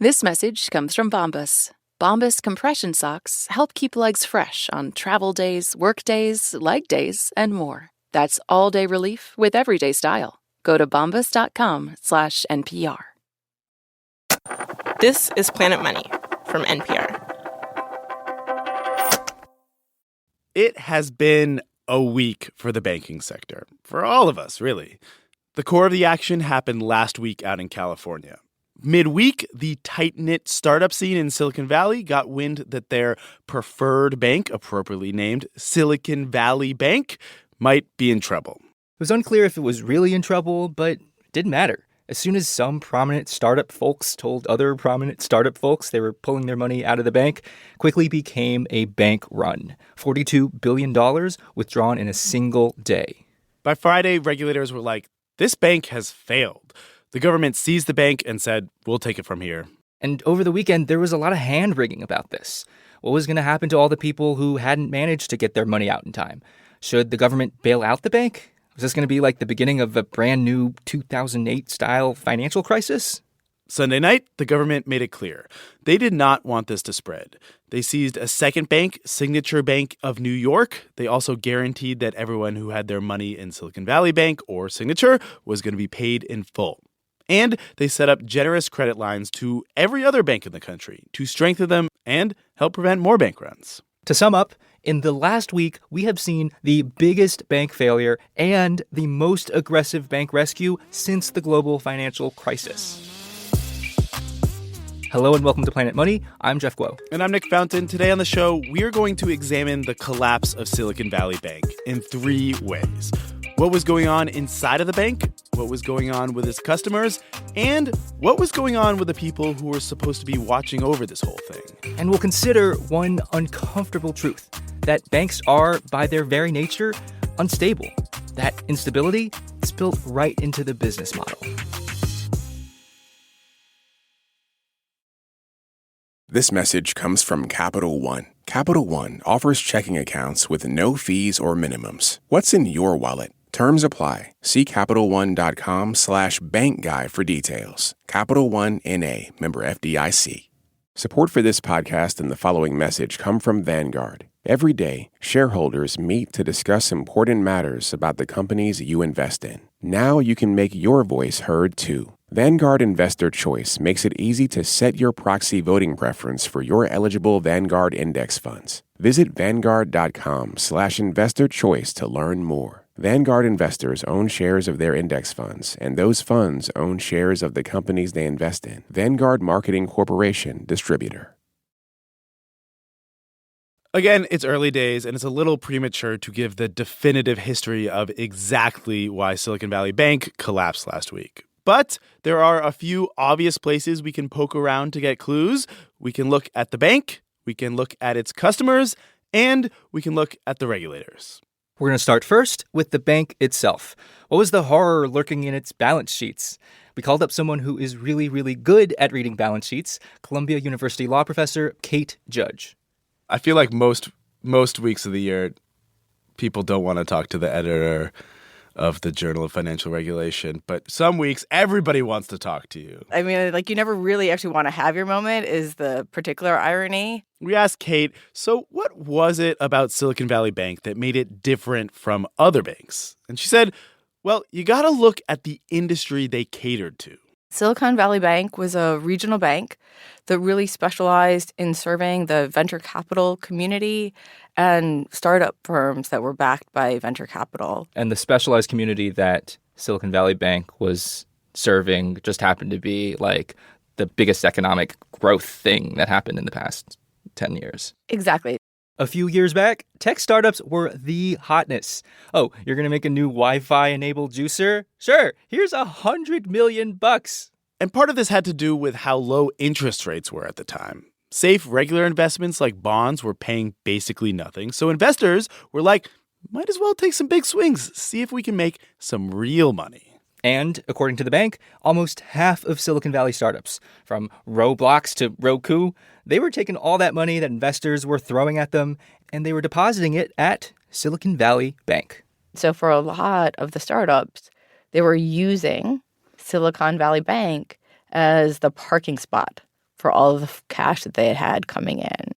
This message comes from Bombas. Bombas compression socks help keep legs fresh on travel days, work days, leg days, and more. That's all-day relief with everyday style. Go to bombas.com/NPR. This is Planet Money from NPR. It has been a week for the banking sector, for all of us, really. The core of the action happened last week out in California. Midweek, the tight-knit startup scene in Silicon Valley got wind that their preferred bank, appropriately named Silicon Valley Bank, might be in trouble. It was unclear if it was really in trouble, but it didn't matter. As soon as some prominent startup folks told other prominent startup folks they were pulling their money out of the bank, quickly became a bank run. $42 billion withdrawn in a single day. By Friday, regulators were like, this bank has failed. The government seized the bank and said, we'll take it from here. And over the weekend, there was a lot of hand-wringing about this. What was going to happen to all the people who hadn't managed to get their money out in time? Should the government bail out the bank? Was this going to be like the beginning of a brand new 2008-style financial crisis? Sunday night, the government made it clear. They did not want this to spread. They seized a second bank, Signature Bank of New York. They also guaranteed that everyone who had their money in Silicon Valley Bank or Signature was going to be paid in full. And they set up generous credit lines to every other bank in the country to strengthen them and help prevent more bank runs. To sum up, in the last week, we have seen the biggest bank failure and the most aggressive bank rescue since the global financial crisis. Hello and welcome to Planet Money. I'm Jeff Guo. And I'm Nick Fountain. Today on the show, we are going to examine the collapse of Silicon Valley Bank in 3 ways. What was going on inside of the bank, what was going on with its customers, and what was going on with the people who were supposed to be watching over this whole thing. And we'll consider one uncomfortable truth, that banks are, by their very nature, unstable. That instability is built right into the business model. This message comes from Capital One. Capital One offers checking accounts with no fees or minimums. What's in your wallet? Terms apply. See CapitalOne.com/bankguy for details. Capital One N.A., member FDIC. Support for this podcast and the following message come from Vanguard. Every day, shareholders meet to discuss important matters about the companies you invest in. Now you can make your voice heard too. Vanguard Investor Choice makes it easy to set your proxy voting preference for your eligible Vanguard index funds. Visit Vanguard.com/investorchoice to learn more. Vanguard investors own shares of their index funds, and those funds own shares of the companies they invest in. Vanguard Marketing Corporation, distributor. Again, it's early days, and it's a little premature to give the definitive history of exactly why Silicon Valley Bank collapsed last week. But there are a few obvious places we can poke around to get clues. We can look at the bank, we can look at its customers, and we can look at the regulators. We're going to start first with the bank itself. What was the horror lurking in its balance sheets? We called up someone who is really, really good at reading balance sheets, Columbia University law professor Kate Judge. I feel like most weeks of the year, people don't want to talk to the editor of the Journal of Financial Regulation, but some weeks everybody wants to talk to you. I mean, like, you never really actually want to have your moment is the particular irony. We asked Kate, so what was it about Silicon Valley Bank that made it different from other banks? And she said, well, you got to look at the industry they catered to. Silicon Valley Bank was a regional bank that really specialized in serving the venture capital community and startup firms that were backed by venture capital. And the specialized community that Silicon Valley Bank was serving just happened to be like the biggest economic growth thing that happened in the past 10 years. Exactly. A few years back, tech startups were the hotness. Oh, you're going to make a new Wi-Fi-enabled juicer? Sure, here's $100 million. And part of this had to do with how low interest rates were at the time. Safe, regular investments like bonds were paying basically nothing. So investors were like, might as well take some big swings, see if we can make some real money. And, according to the bank, almost half of Silicon Valley startups, from Roblox to Roku, they were taking all that money that investors were throwing at them, and they were depositing it at Silicon Valley Bank. So for a lot of the startups, they were using Silicon Valley Bank as the parking spot for all of the cash that they had had coming in.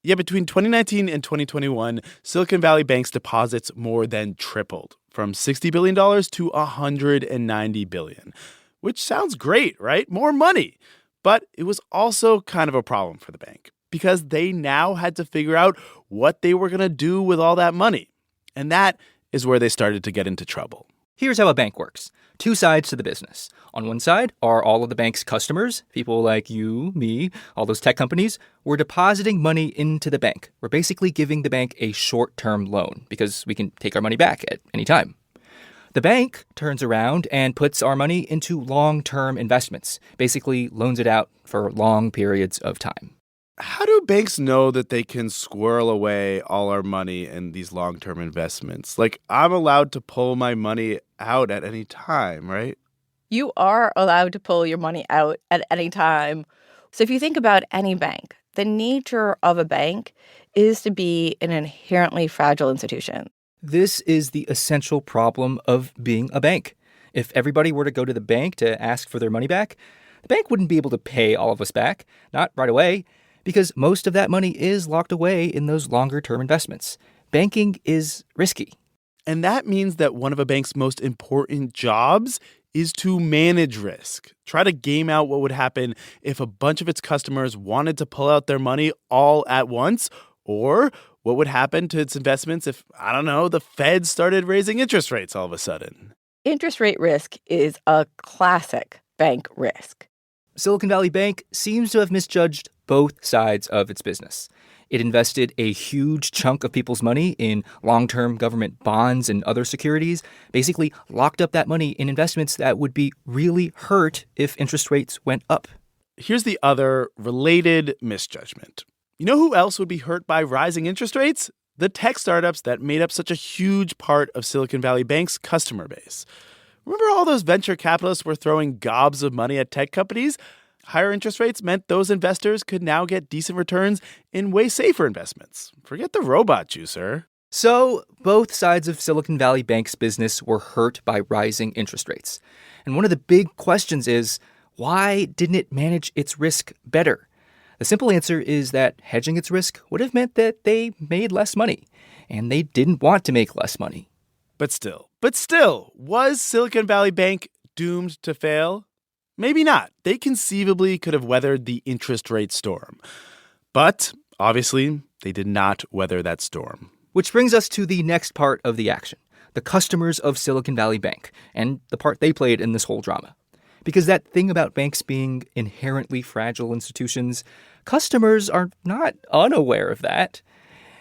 Yeah, between 2019 and 2021, Silicon Valley Bank's deposits more than tripled, from $60 billion to $190 billion, which sounds great, right? More money. But it was also kind of a problem for the bank because they now had to figure out what they were going to do with all that money. And that is where they started to get into trouble. Here's how a bank works. Two sides to the business. On one side are all of the bank's customers, people like you, me, all those tech companies. We're depositing money into the bank. We're basically giving the bank a short-term loan because we can take our money back at any time. The bank turns around and puts our money into long-term investments, basically loans it out for long periods of time. How do banks know that they can squirrel away all our money in these long-term investments? Like, I'm allowed to pull my money out at any time, right? You are allowed to pull your money out at any time. So if you think about any bank, the nature of a bank is to be an inherently fragile institution. This is the essential problem of being a bank. If everybody were to go to the bank to ask for their money back, the bank wouldn't be able to pay all of us back, not right away, because most of that money is locked away in those longer-term investments. Banking is risky. And that means that one of a bank's most important jobs is to manage risk. Try to game out what would happen if a bunch of its customers wanted to pull out their money all at once, or what would happen to its investments if, I don't know, the Fed started raising interest rates all of a sudden. Interest rate risk is a classic bank risk. Silicon Valley Bank seems to have misjudged both sides of its business. It invested a huge chunk of people's money in long-term government bonds and other securities, basically locked up that money in investments that would be really hurt if interest rates went up. Here's the other related misjudgment. You know who else would be hurt by rising interest rates? The tech startups that made up such a huge part of Silicon Valley Bank's customer base. Remember all those venture capitalists were throwing gobs of money at tech companies? Higher interest rates meant those investors could now get decent returns in way safer investments. Forget the robot juicer. So both sides of Silicon Valley Bank's business were hurt by rising interest rates. And one of the big questions is, why didn't it manage its risk better? The simple answer is that hedging its risk would have meant that they made less money, and they didn't want to make less money. But still, was Silicon Valley Bank doomed to fail? Maybe not. They conceivably could have weathered the interest rate storm. But obviously, they did not weather that storm. Which brings us to the next part of the action, the customers of Silicon Valley Bank, and the part they played in this whole drama. Because that thing about banks being inherently fragile institutions, customers are not unaware of that.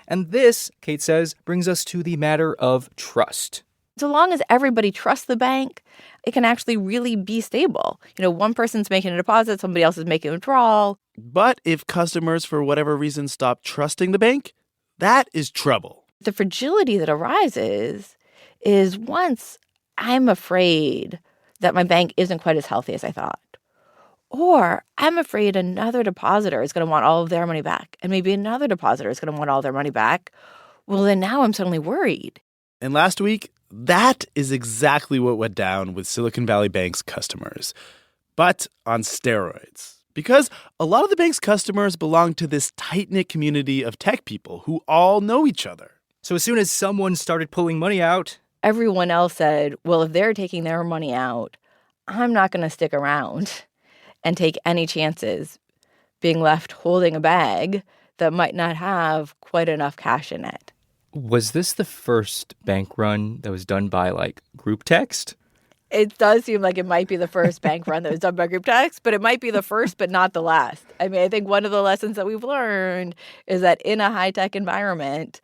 And this, Kate says, brings us to the matter of trust. So long as everybody trusts the bank, it can actually really be stable. You know, one person's making a deposit, somebody else is making a withdrawal. But if customers, for whatever reason, stop trusting the bank, that is trouble. The fragility that arises is once I'm afraid that my bank isn't quite as healthy as I thought. Or I'm afraid another depositor is going to want all of their money back. And maybe another depositor is going to want all their money back. Well, then now I'm suddenly worried. And last week, that is exactly what went down with Silicon Valley Bank's customers. But on steroids. Because a lot of the bank's customers belong to this tight-knit community of tech people who all know each other. So as soon as someone started pulling money out, everyone else said, well, if they're taking their money out, I'm not going to stick around and take any chances being left holding a bag that might not have quite enough cash in it. Was this the first bank run that was done by, group text? It does seem like it might be the first bank run that was done by group text, but it might be the first but not the last. I mean, I think one of the lessons that we've learned is that in a high-tech environment,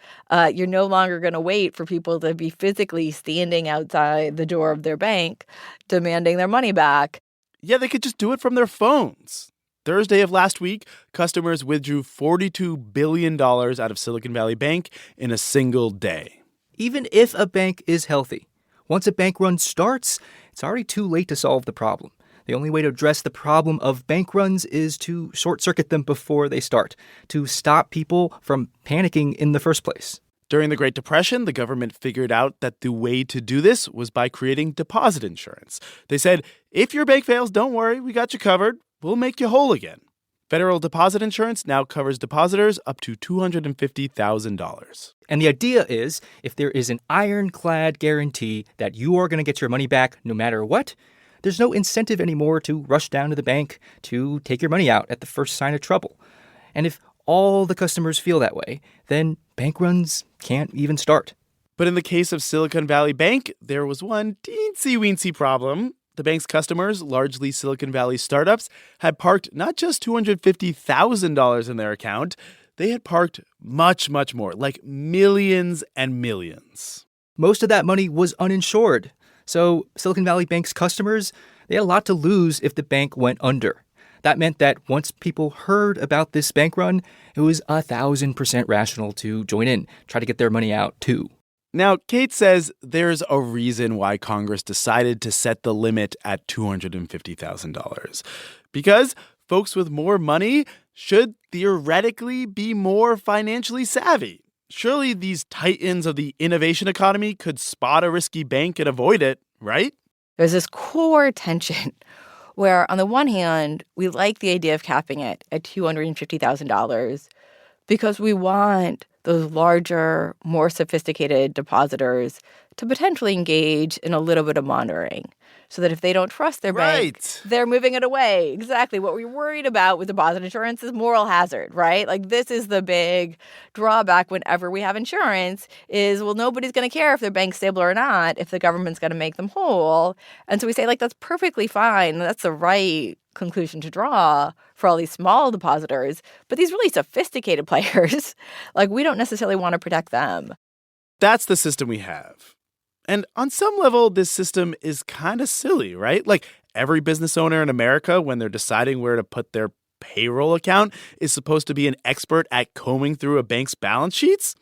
you're no longer going to wait for people to be physically standing outside the door of their bank demanding their money back. Yeah, they could just do it from their phones. Thursday of last week, customers withdrew $42 billion out of Silicon Valley Bank in a single day. Even if a bank is healthy, once a bank run starts, it's already too late to solve the problem. The only way to address the problem of bank runs is to short-circuit them before they start, to stop people from panicking in the first place. During the Great Depression, the government figured out that the way to do this was by creating deposit insurance. They said, if your bank fails, don't worry, we got you covered. We'll make you whole again. Federal deposit insurance now covers depositors up to $250,000. And the idea is if there is an ironclad guarantee that you are going to get your money back no matter what, there's no incentive anymore to rush down to the bank to take your money out at the first sign of trouble. And if all the customers feel that way, then bank runs can't even start. But in the case of Silicon Valley Bank, there was one teensy-weensy problem. The bank's customers, largely Silicon Valley startups, had parked not just $250,000 in their account, they had parked much, much more, like millions and millions. Most of that money was uninsured. So Silicon Valley Bank's customers, they had a lot to lose if the bank went under. That meant that once people heard about this bank run, it was 1,000% rational to join in, try to get their money out too. Now, Kate says there's a reason why Congress decided to set the limit at $250,000. Because folks with more money should theoretically be more financially savvy. Surely these titans of the innovation economy could spot a risky bank and avoid it, right? There's this core tension where, on the one hand, we like the idea of capping it at $250,000 because we want those larger, more sophisticated depositors to potentially engage in a little bit of monitoring so that if they don't trust their bank, they're moving it away. Exactly. What we're worried about with deposit insurance is moral hazard, right? Like, this is the big drawback whenever we have insurance is, well, nobody's going to care if their bank's stable or not if the government's going to make them whole. And so we say, like, that's perfectly fine. That's the right conclusion to draw for all these small depositors. But these really sophisticated players, like, we don't necessarily want to protect them. That's the system we have. And on some level, this system is kind of silly, right? Like, every business owner in America, when they're deciding where to put their payroll account, is supposed to be an expert at combing through a bank's balance sheets?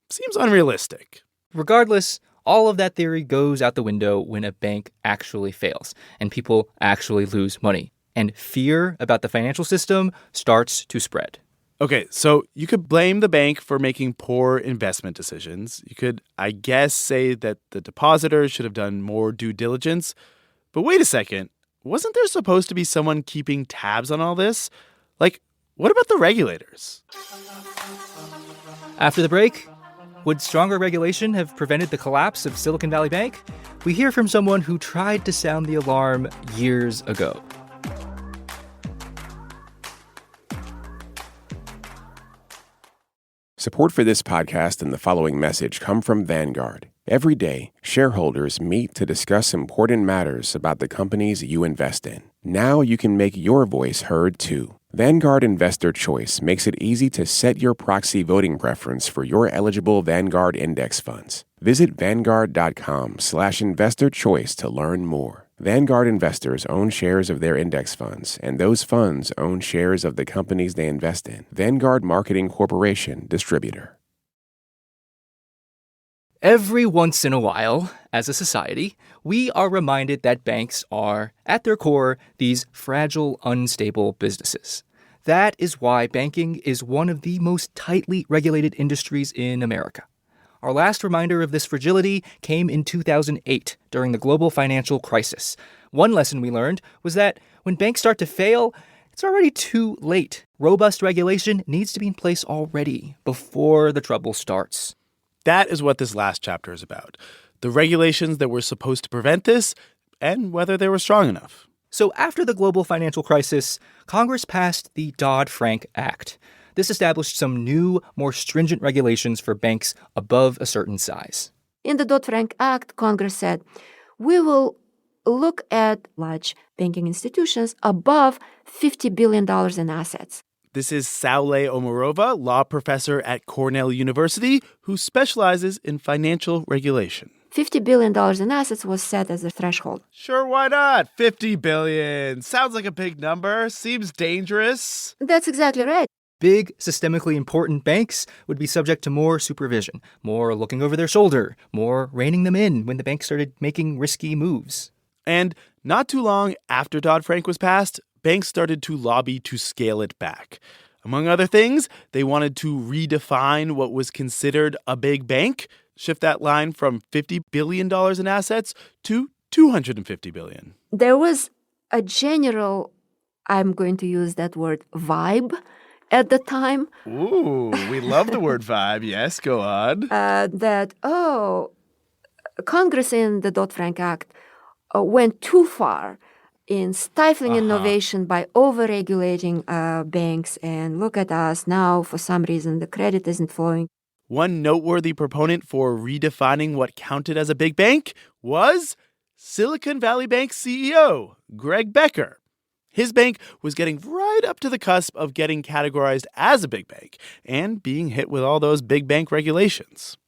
Seems unrealistic. Regardless, all of that theory goes out the window when a bank actually fails and people actually lose money. And fear about the financial system starts to spread. Okay, so you could blame the bank for making poor investment decisions. You could, I guess, say that the depositors should have done more due diligence. But wait a second. Wasn't there supposed to be someone keeping tabs on all this? Like, what about the regulators? After the break, would stronger regulation have prevented the collapse of Silicon Valley Bank? We hear from someone who tried to sound the alarm years ago. Support for this podcast and the following message come from Vanguard. Every day, shareholders meet to discuss important matters about the companies you invest in. Now you can make your voice heard too. Vanguard Investor Choice makes it easy to set your proxy voting preference for your eligible Vanguard index funds. Visit Vanguard.com/investorchoice to learn more. Vanguard investors own shares of their index funds, and those funds own shares of the companies they invest in. Vanguard Marketing Corporation, distributor. Every once in a while, as a society, we are reminded that banks are, at their core, these fragile, unstable businesses. That is why banking is one of the most tightly regulated industries in America. Our last reminder of this fragility came in 2008 during the global financial crisis. One lesson we learned was that when banks start to fail, it's already too late. Robust regulation needs to be in place already before the trouble starts. That is what this last chapter is about. The regulations that were supposed to prevent this and whether they were strong enough. So after the global financial crisis, Congress passed the Dodd-Frank Act. This established some new, more stringent regulations for banks above a certain size. In the Dodd-Frank Act, Congress said, we will look at large banking institutions above $50 billion in assets. This is Saule Omarova, law professor at Cornell University, who specializes in financial regulation. $50 billion in assets was set as a threshold. Sure, why not? $50 billion. Sounds like a big number. Seems dangerous. That's exactly right. Big, systemically important banks would be subject to more supervision, more looking over their shoulder, more reining them in when the bank started making risky moves. And not too long after Dodd-Frank was passed, banks started to lobby to scale it back. Among other things, they wanted to redefine what was considered a big bank, shift that line from $50 billion in assets to $250 billion. There was a general I'm going to use that word, vibe at the time. Ooh, we love the word vibe. Yes, go on. Congress in the Dodd-Frank Act went too far in stifling innovation by over-regulating banks. And look at us now, for some reason, the credit isn't flowing. One noteworthy proponent for redefining what counted as a big bank was Silicon Valley Bank CEO Greg Becker. His bank was getting right up to the cusp of getting categorized as a big bank and being hit with all those big bank regulations.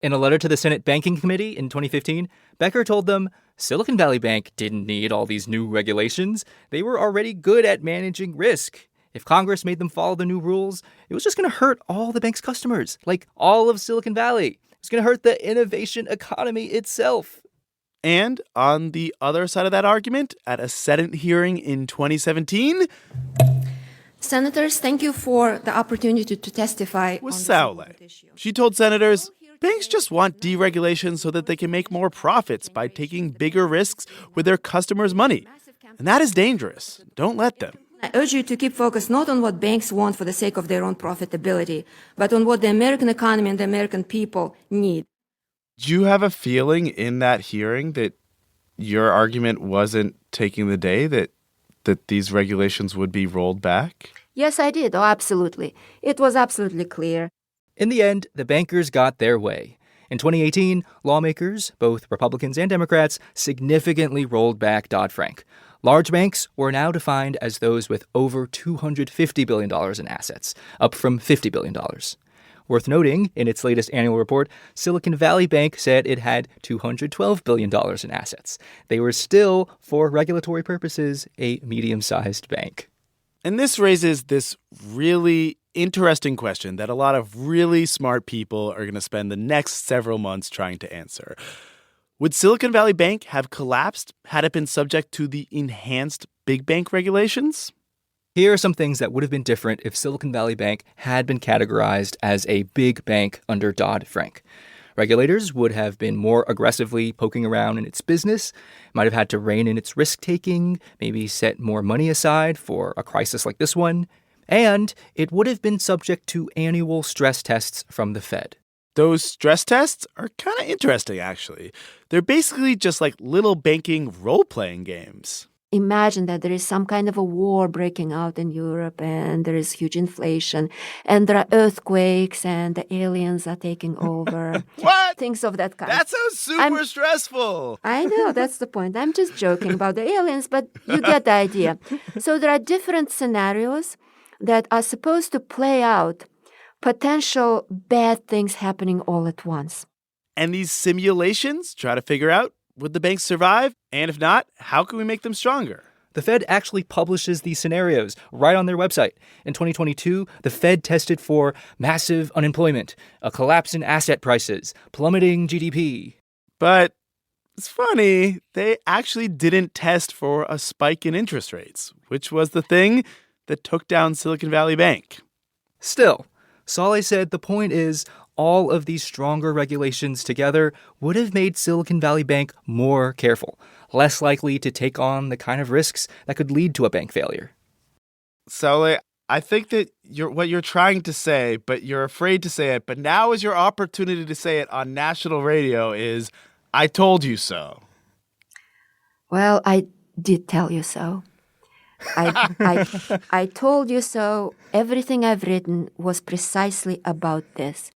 In a letter to the Senate Banking Committee in 2015, Becker told them Silicon Valley Bank didn't need all these new regulations. They were already good at managing risk. If Congress made them follow the new rules, it was just going to hurt all the bank's customers, like all of Silicon Valley. It's going to hurt the innovation economy itself. And on the other side of that argument, at a Senate hearing in 2017, Senators, thank you for the opportunity to testify. was Saule. She told senators, banks just want deregulation so that they can make more profits by taking bigger risks with their customers' money. And that is dangerous. Don't let them. I urge you to keep focused not on what banks want for the sake of their own profitability, but on what the American economy and the American people need. Do you have a feeling in that hearing that your argument wasn't taking the day, that these regulations would be rolled back? Yes, I did. Oh, absolutely. It was absolutely clear. In the end, the bankers got their way. In 2018, lawmakers, both Republicans and Democrats, significantly rolled back Dodd-Frank. Large banks were now defined as those with over $250 billion in assets, up from $50 billion. Worth noting, in its latest annual report, Silicon Valley Bank said it had $212 billion in assets. They were still, for regulatory purposes, a medium-sized bank. And this raises this really interesting question that a lot of really smart people are going to spend the next several months trying to answer. Would Silicon Valley Bank have collapsed had it been subject to the enhanced big bank regulations? Here are some things that would have been different if Silicon Valley Bank had been categorized as a big bank under Dodd-Frank. Regulators would have been more aggressively poking around in its business, might have had to rein in its risk-taking, maybe set more money aside for a crisis like this one, and it would have been subject to annual stress tests from the Fed. Those stress tests are kind of interesting, actually. They're basically just like little banking role-playing games. Imagine that there is some kind of a war breaking out in Europe and there is huge inflation and there are earthquakes and the aliens are taking over. What? Things of that kind. That sounds super stressful. I know, that's the point. I'm just joking about the aliens, but you get the idea. So there are different scenarios that are supposed to play out potential bad things happening all at once. And these simulations try to figure out, would the banks survive? And if not, how can we make them stronger? The Fed actually publishes these scenarios right on their website. In 2022, the Fed tested for massive unemployment, a collapse in asset prices, plummeting GDP. But it's funny, they actually didn't test for a spike in interest rates, which was the thing that took down Silicon Valley Bank. Still, Saule said the point is all of these stronger regulations together would have made Silicon Valley Bank more careful, less likely to take on the kind of risks that could lead to a bank failure. Saule, I think that what you're trying to say, but you're afraid to say it, but now is your opportunity to say it on national radio is, I told you so. Well, I did tell you so. I told you so. Everything I've written was precisely about this.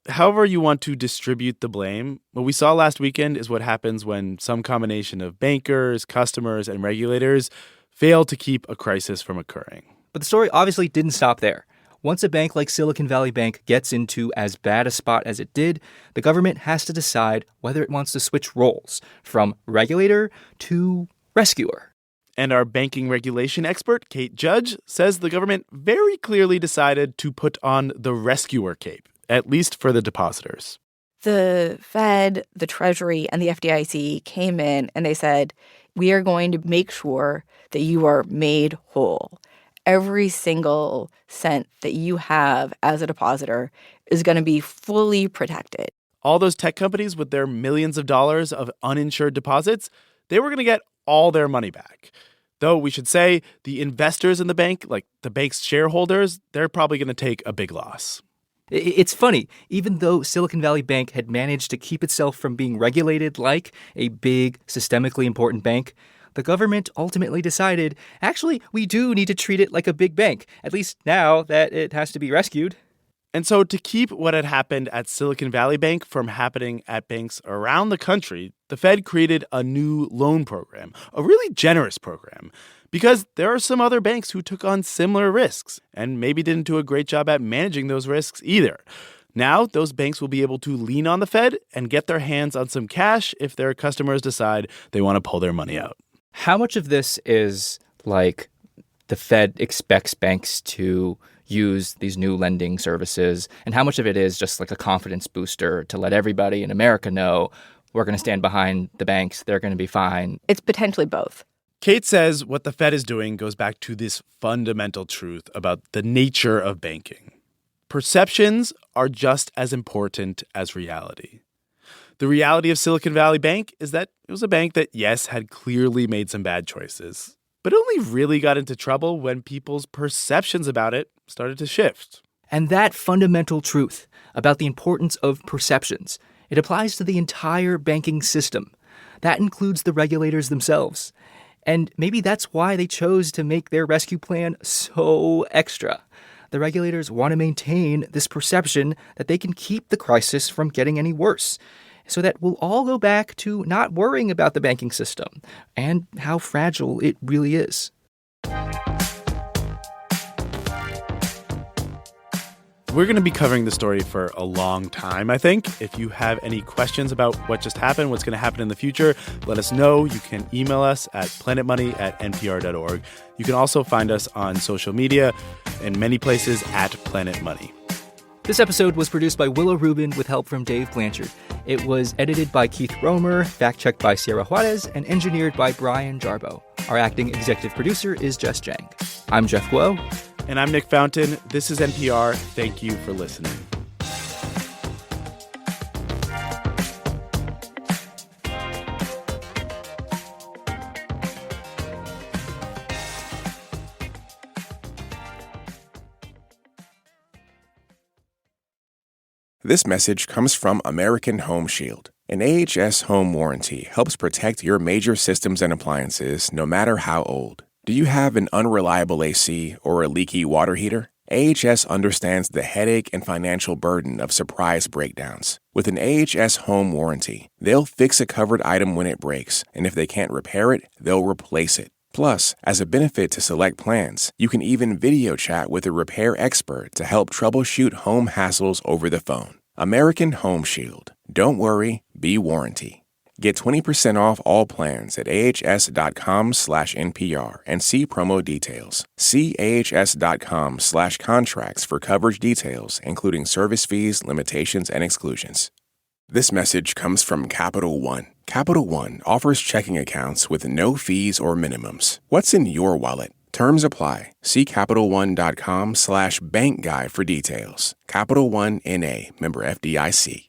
However you want to distribute the blame, what we saw last weekend is what happens when some combination of bankers, customers, and regulators fail to keep a crisis from occurring. But the story obviously didn't stop there. Once a bank like Silicon Valley Bank gets into as bad a spot as it did, the government has to decide whether it wants to switch roles from regulator to rescuer. And our banking regulation expert, Kate Judge, says the government very clearly decided to put on the rescuer cape, at least for the depositors. The Fed, the Treasury, and the FDIC came in and they said, we are going to make sure that you are made whole. Every single cent that you have as a depositor is going to be fully protected. All those tech companies with their millions of dollars of uninsured deposits, they were going to get all their money back. Though we should say the investors in the bank, like the bank's shareholders, they're probably going to take a big loss. It's funny, even though Silicon Valley Bank had managed to keep itself from being regulated like a big, systemically important bank, the government ultimately decided, actually, we do need to treat it like a big bank, at least now that it has to be rescued. And so to keep what had happened at Silicon Valley Bank from happening at banks around the country, the Fed created a new loan program, a really generous program, because there are some other banks who took on similar risks and maybe didn't do a great job at managing those risks either. Now, those banks will be able to lean on the Fed and get their hands on some cash if their customers decide they want to pull their money out. How much of this is like the Fed expects banks to use these new lending services, and how much of it is just like a confidence booster to let everybody in America know we're going to stand behind the banks, they're going to be fine? It's potentially both. Kate says what the Fed is doing goes back to this fundamental truth about the nature of banking. Perceptions are just as important as reality. The reality of Silicon Valley Bank is that it was a bank that, yes, had clearly made some bad choices, but only really got into trouble when people's perceptions about it started to shift. And that fundamental truth about the importance of perceptions, it applies to the entire banking system. That includes the regulators themselves. And maybe that's why they chose to make their rescue plan so extra. The regulators want to maintain this perception that they can keep the crisis from getting any worse, so that we'll all go back to not worrying about the banking system and how fragile it really is. We're going to be covering the story for a long time, I think. If you have any questions about what just happened, what's going to happen in the future, let us know. You can email us at planetmoney@npr.org. You can also find us on social media in many places at Planet Money. This episode was produced by Willa Rubin with help from Dave Blanchard. It was edited by Keith Romer, fact-checked by Sierra Juarez, and engineered by Brian Jarboe. Our acting executive producer is Jess Jiang. I'm Jeff Guo. And I'm Nick Fountain. This is NPR. Thank you for listening. This message comes from American Home Shield. An AHS home warranty helps protect your major systems and appliances no matter how old. Do you have an unreliable AC or a leaky water heater? AHS understands the headache and financial burden of surprise breakdowns. With an AHS home warranty, they'll fix a covered item when it breaks, and if they can't repair it, they'll replace it. Plus, as a benefit to select plans, you can even video chat with a repair expert to help troubleshoot home hassles over the phone. American Home Shield. Don't worry, be warranty. Get 20% off all plans at ahs.com/NPR and see promo details. See ahs.com/contracts for coverage details, including service fees, limitations, and exclusions. This message comes from Capital One. Capital One offers checking accounts with no fees or minimums. What's in your wallet? Terms apply. See CapitalOne.com/bankguy for details. Capital One N.A., member FDIC.